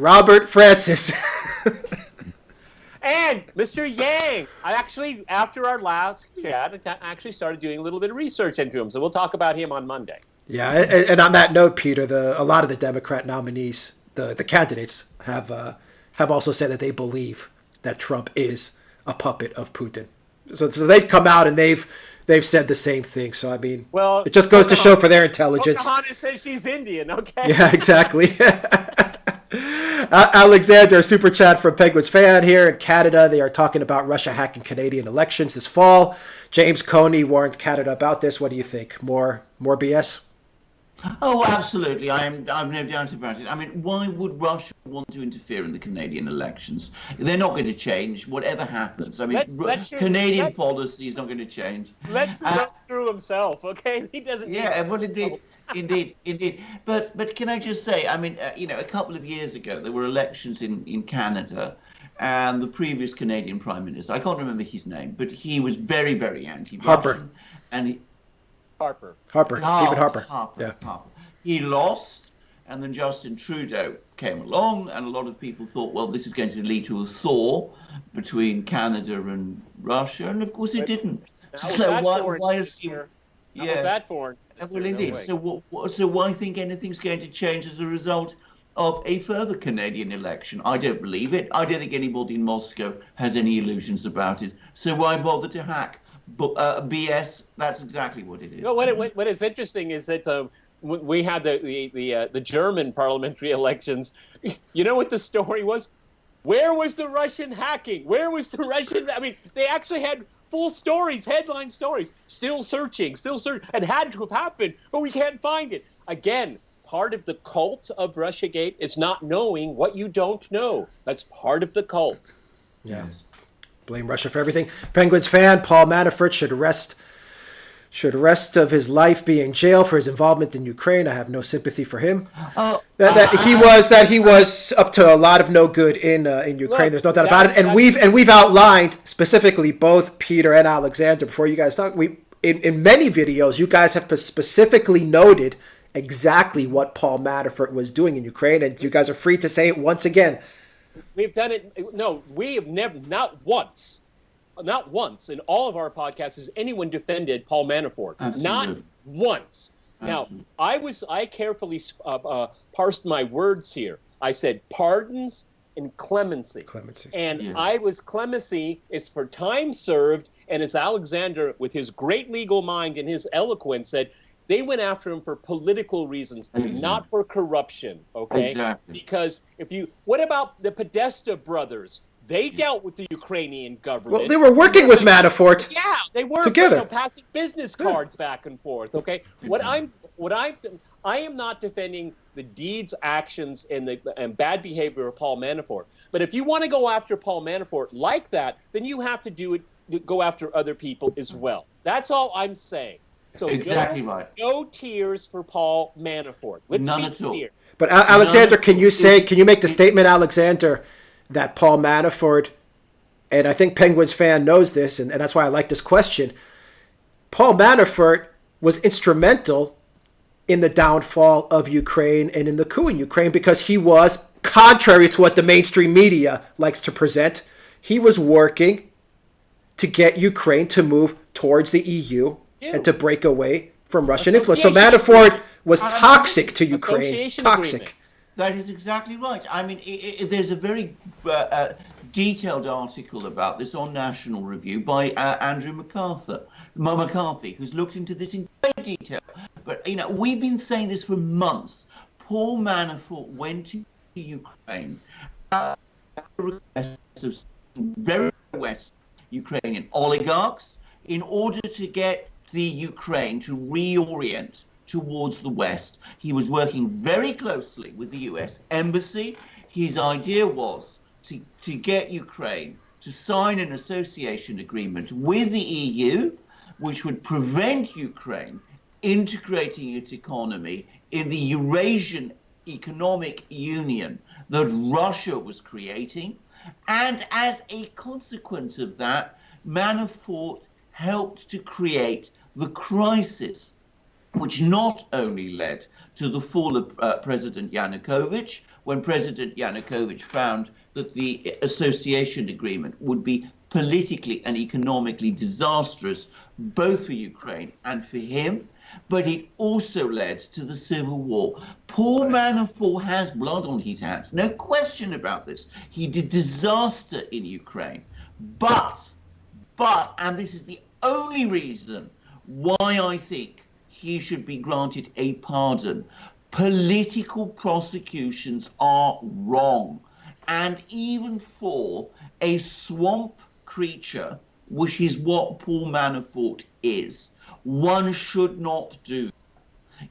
And Mr. Yang. I actually, after our last chat, I actually started doing a little bit of research into him. So we'll talk about him on Monday.
Yeah, and on that note, Peter, a lot of the Democrat nominees, the candidates, have also said that they believe that Trump is a puppet of Putin. So they've come out and they've said the same thing. So I mean, well, it just goes to show for their intelligence.
Pocahontas says she's Indian. Okay.
Yeah, exactly. Alexander, super chat from Penguins fan here in Canada. They are talking about Russia hacking Canadian elections this fall. James Coney warned Canada about this. What do you think? More BS?
Oh, absolutely. I've no doubt about it. I mean, why would Russia want to interfere in the Canadian elections? They're not going to change, whatever happens. I mean, Canadian policy is not going to change.
Let's run through himself, okay? He doesn't.
Yeah, well, indeed. But can I just say, I mean, you know, a couple of years ago there were elections in Canada, and the previous Canadian Prime Minister, I can't remember his name, but he was very, very anti-Russian.
Harper.
And
Stephen Harper. Yeah.
Harper. He lost, and then Justin Trudeau came along, and a lot of people thought, well, this is going to lead to a thaw between Canada and Russia, and of course it didn't. So why is he?
Yeah, that born.
Well, indeed. So why think anything's going to change as a result of a further Canadian election? I don't believe it. I don't think anybody in Moscow has any illusions about it. So why bother to hack? BS. That's exactly what it is.
No, what is interesting is that we had the German parliamentary elections. You know what the story was? Where was the Russian hacking? Where was the Russian? I mean, they actually had full stories, headline stories. Still searching, and had to have happened, but we can't find it. Again, part of the cult of Russiagate is not knowing what you don't know. That's part of the cult.
Yes. Blame Russia for everything. Penguins fan Paul Manafort should rest of his life be in jail for his involvement in Ukraine. I have no sympathy for him. That he was up to a lot of no good in Ukraine. Look, there's no doubt about it. And we've outlined specifically both Peter and Alexander before you guys talk. In many videos you guys have specifically noted exactly what Paul Manafort was doing in Ukraine, and you guys are free to say it once again.
We've done it. No, we have never, not once in all of our podcasts has anyone defended Paul Manafort.
Absolutely.
Not once. Absolutely. Now, I carefully parsed my words here. I said pardons, and clemency.
Clemency.
And
Yeah.
I was clemency is for time served, and as Alexander, with his great legal mind and his eloquence, said, they went after him for political reasons,
Exactly.
not for corruption. Okay.
Exactly.
Because what about the Podesta brothers? They dealt with the Ukrainian government.
Well, they were working with Manafort.
Yeah, they were
together.
Passing business cards back and forth. Okay, I am not defending the deeds, actions, and bad behavior of Paul Manafort. But if you want to go after Paul Manafort like that, then you have to go after other people as well. That's all I'm saying. So
exactly right.
No tears for Paul Manafort. Let's
None
be
at all.
clear.
But Alexander, can you make the statement, Alexander, that Paul Manafort, and I think Penguins fan knows this, and that's why I like this question, Paul Manafort was instrumental in the downfall of Ukraine and in the coup in Ukraine because he was, contrary to what the mainstream media likes to present, he was working to get Ukraine to move towards the EU and to break away from Russian influence. So Manafort was toxic to Ukraine. Toxic.
Agreement.
That is exactly right. I mean, there's a very detailed article about this on National Review by Andrew McCarthy, who's looked into this in great detail. But, we've been saying this for months. Paul Manafort went to Ukraine at the request of very West Ukrainian oligarchs in order to get the Ukraine to reorient towards the West. He was working very closely with the US Embassy. His idea was to get Ukraine to sign an association agreement with the EU, which would prevent Ukraine integrating its economy in the Eurasian Economic Union that Russia was creating. And as a consequence of that, Manafort helped to create the crisis, which not only led to the fall of President Yanukovych, when President Yanukovych found that the association agreement would be politically and economically disastrous, both for Ukraine and for him, but it also led to the civil war. Paul Manafort has blood on his hands, no question about this. He did disaster in Ukraine, but, and this is the only reason why I think he should be granted a pardon. Political prosecutions are wrong. And even for a swamp creature, which is what Paul Manafort is, one should not do.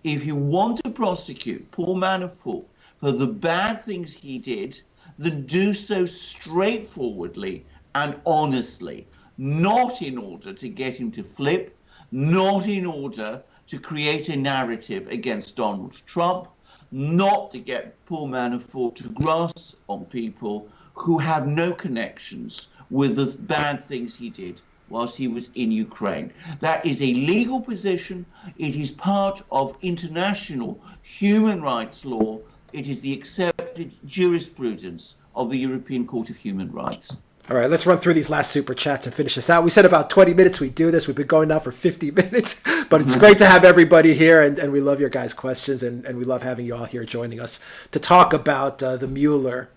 If you want to prosecute Paul Manafort for the bad things he did, then do so straightforwardly and honestly, not in order to get him to flip, not in order to create a narrative against Donald Trump, not to get Paul Manafort to grass on people who have no connections with the bad things he did whilst he was in Ukraine. That is a legal position. It is part of international human rights law. It is the accepted jurisprudence of the European Court of Human Rights.
All right, let's run through these last super chats and finish this out. We said about 20 minutes we do this. We've been going now for 50 minutes, but it's great to have everybody here, and we love your guys' questions, and we love having you all here joining us to talk about the Mueller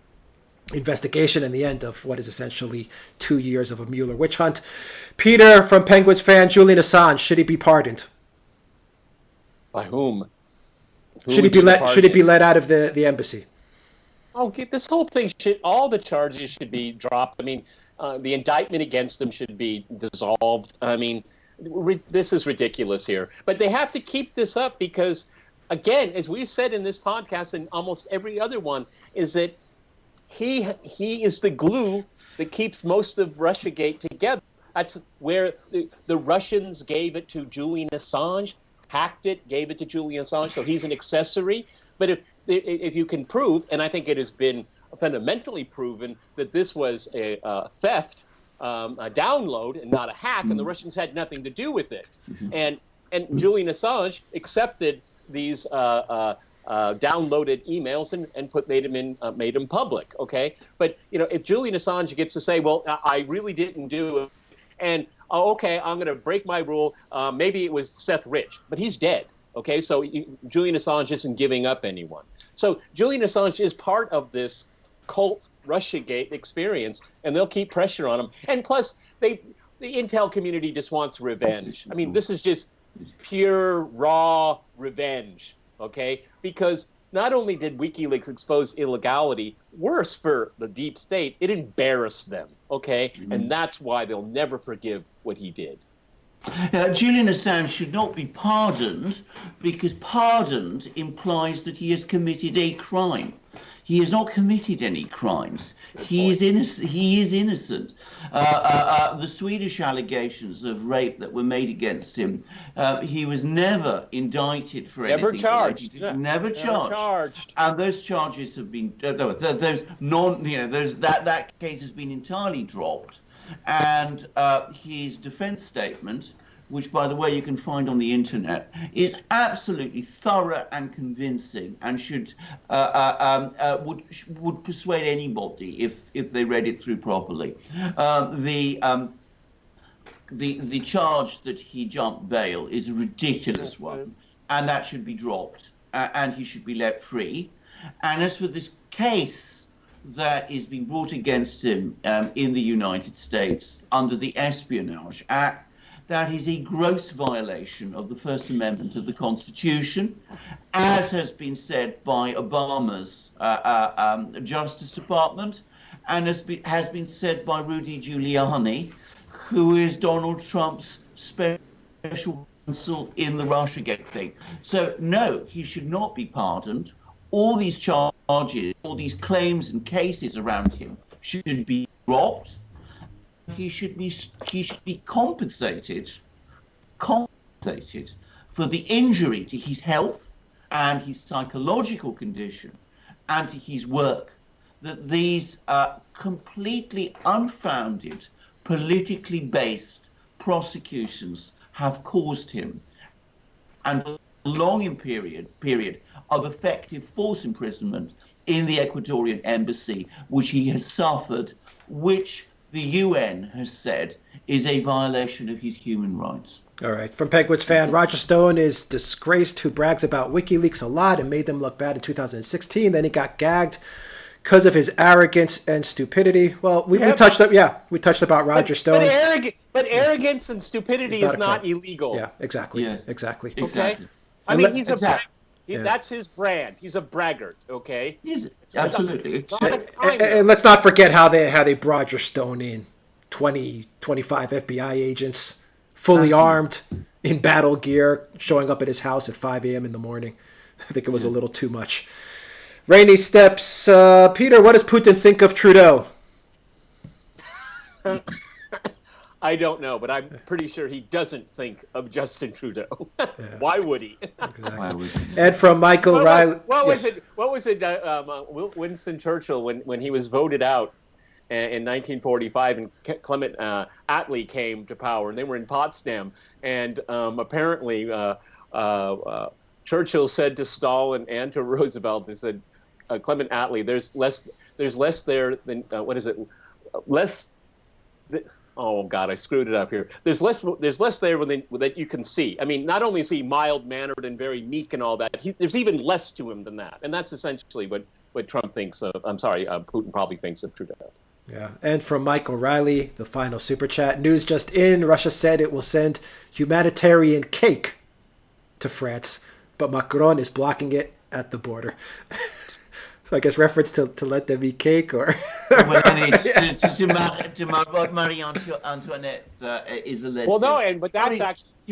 investigation and the end of what is essentially 2 years of a Mueller witch hunt. Peter from Penguins fan, Julian Assange, should he be pardoned?
By whom?
Should he be let out of the embassy?
Okay, this whole thing all the charges should be dropped. I mean, the indictment against them should be dissolved. I mean, this is ridiculous here. But they have to keep this up because, again, as we've said in this podcast and almost every other one, is that he is the glue that keeps most of Russiagate together. That's where the Russians gave it to Julian Assange, hacked it, gave it to Julian Assange, so he's an accessory. But if you can prove, and I think it has been fundamentally proven that this was a theft, a download, and not a hack, and the Russians had nothing to do with it. And Julian Assange accepted these downloaded emails and made them public. Okay, but if Julian Assange gets to say, well, I really didn't do it, and okay, I'm going to break my rule. Maybe it was Seth Rich, but he's dead. Okay, so Julian Assange isn't giving up anyone. So Julian Assange is part of this cult Russiagate experience, and they'll keep pressure on him. And plus, the intel community just wants revenge. I mean, this is just pure, raw revenge, okay? Because not only did WikiLeaks expose illegality, worse for the deep state, it embarrassed them, okay? And that's why they'll never forgive what he did.
Julian Assange should not be pardoned, because pardoned implies that he has committed a crime. He has not committed any crimes. He is innocent. He is innocent. The Swedish allegations of rape that were made against him, he was never indicted for anything.
Never charged.
Never charged. And those charges have been that case has been entirely dropped. And his defense statement, which, by the way, you can find on the internet, is absolutely thorough and convincing, and would persuade anybody if they read it through properly. The charge that he jumped bail is a ridiculous one, and that should be dropped, and he should be let free. And as for this case that is being brought against him in the United States under the Espionage Act, that is a gross violation of the First Amendment of the Constitution, as has been said by Obama's Justice Department, and has been said by Rudy Giuliani, who is Donald Trump's special counsel in the Russiagate thing. So, no, he should not be pardoned. All these charges, all these claims and cases around him should be dropped. He should be compensated for the injury to his health and his psychological condition and to his work that these completely unfounded, politically based prosecutions have caused him, and a long period of effective false imprisonment in the Ecuadorian embassy, which he has suffered, which the UN has said is a violation of his human rights.
All right. From Pegwood's fan, Roger Stone is disgraced who brags about WikiLeaks a lot and made them look bad in 2016. Then he got gagged because of his arrogance and stupidity. Well, we touched about Roger Stone.
But arrogance and stupidity is not illegal.
Yeah, exactly.
Yes.
Exactly.
Okay. I mean, that's his brand. He's a braggart, okay?
Absolutely.
And let's not forget how they brought Roger Stone in. 25 FBI agents, fully armed, in battle gear, showing up at his house at 5 a.m. in the morning. I think it was a little too much. Rainy Steps. Peter, what does Putin think of Trudeau?
I don't know, but I'm pretty sure he doesn't think of Justin Trudeau. Why would he?
Exactly. And from Michael Riley.
What was it? Winston Churchill, when he was voted out in 1945, and Clement Attlee came to power, and they were in Potsdam, and apparently Churchill said to Stalin and to Roosevelt, he said, Clement Attlee, there's less there than less. Oh God, I screwed it up here. There's less there that you can see. I mean, not only is he mild-mannered and very meek and all that, there's even less to him than that. And that's essentially what Trump thinks of. Putin probably thinks of Trudeau.
Yeah. And from Michael Riley, the final super chat. News just in: Russia said it will send humanitarian cake to France, but Macron is blocking it at the border. So I guess reference to let them eat cake, or
well, to Marie Antoinette is alleged.
Well, no, but that's
actually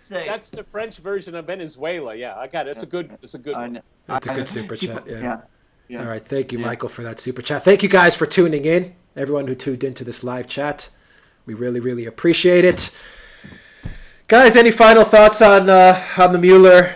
that's the French version of Venezuela. Yeah, I got it. It's a good one.
That's a good super chat. Yeah. All right, thank you, Michael, for that super chat. Thank you guys for tuning in. Everyone who tuned into this live chat, we really, really appreciate it. Guys, any final thoughts on the Mueller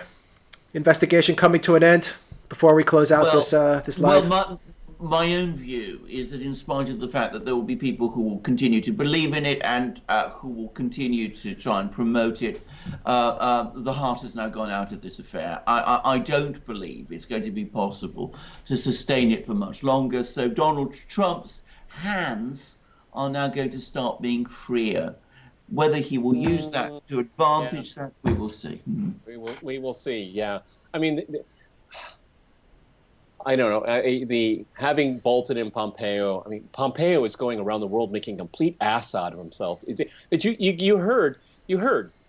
investigation coming to an end before we close out this live?
Well, my own view is that in spite of the fact that there will be people who will continue to believe in it and who will continue to try and promote it, the heart has now gone out of this affair. I don't believe it's going to be possible to sustain it for much longer. So Donald Trump's hands are now going to start being freer. Whether he will use that to advantage that, we will see.
We will see. Yeah, I mean, I don't know. The having Bolton and Pompeo. I mean, Pompeo is going around the world making a complete ass out of himself. But you heard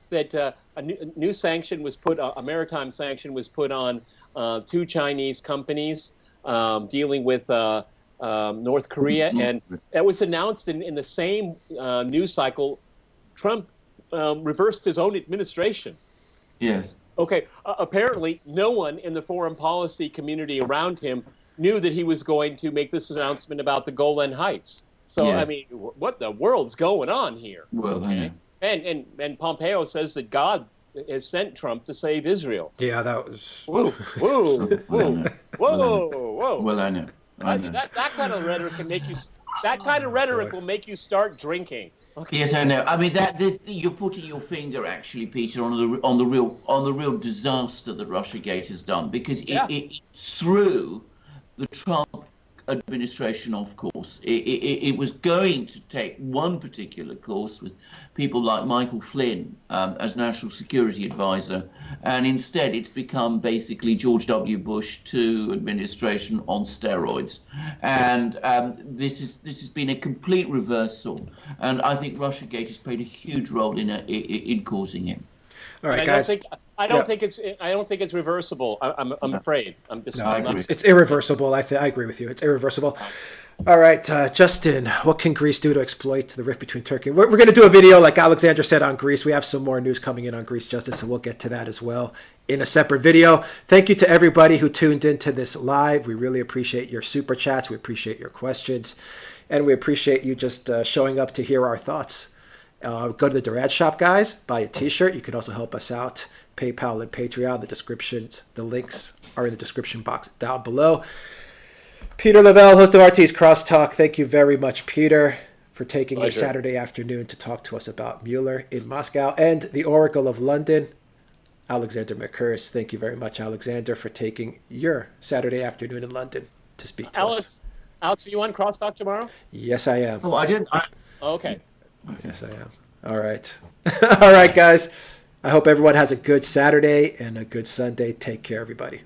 that a new sanction was put, a maritime sanction was put on two Chinese companies dealing with North Korea, and that was announced in the same news cycle. Trump reversed his own administration.
Yes.
Okay, apparently no one in the foreign policy community around him knew that he was going to make this announcement about the Golan Heights. So,
Yes.
I mean, what the world's going on here?
Well, I know.
And Pompeo says that God has sent Trump to save Israel.
Yeah, that was.
Whoa, whoa, whoa, whoa, whoa.
Well, I know. I know.
That kind of rhetoric can make you. That kind of rhetoric will make you start drinking. Okay.
Yes, I know. I mean, you're putting your finger, actually, Peter, on the real disaster that RussiaGate has done, because it threw the Trump administration off course. It was going to take one particular course with people like Michael Flynn as national security advisor, and instead it's become basically George W. Bush II administration on steroids. And this has been a complete reversal, and I think RussiaGate has played a huge role in causing it.
All right, guys.
I don't think it's reversible. I'm afraid.
It's irreversible. I agree with you. It's irreversible. All right, Justin, what can Greece do to exploit the rift between Turkey? We're going to do a video, like Alexander said, on Greece. We have some more news coming in on Greece, Justice, so we'll get to that as well in a separate video. Thank you to everybody who tuned into this live. We really appreciate your super chats. We appreciate your questions. And we appreciate you just showing up to hear our thoughts. Go to the Duran shop, guys. Buy a t-shirt. You can also help us out. PayPal and Patreon. The links are in the description box down below. Peter Lavelle, host of RT's Crosstalk. Thank you very much, Peter, for taking your Saturday afternoon to talk to us about Mueller in Moscow. And the Oracle of London, Alexander McCurse. Thank you very much, Alexander, for taking your Saturday afternoon in London to speak to us.
Alex, are you on Crosstalk tomorrow?
Yes, I am.
Oh, I didn't.
Okay.
Yes, I am. All right. All right, guys. I hope everyone has a good Saturday and a good Sunday. Take care, everybody.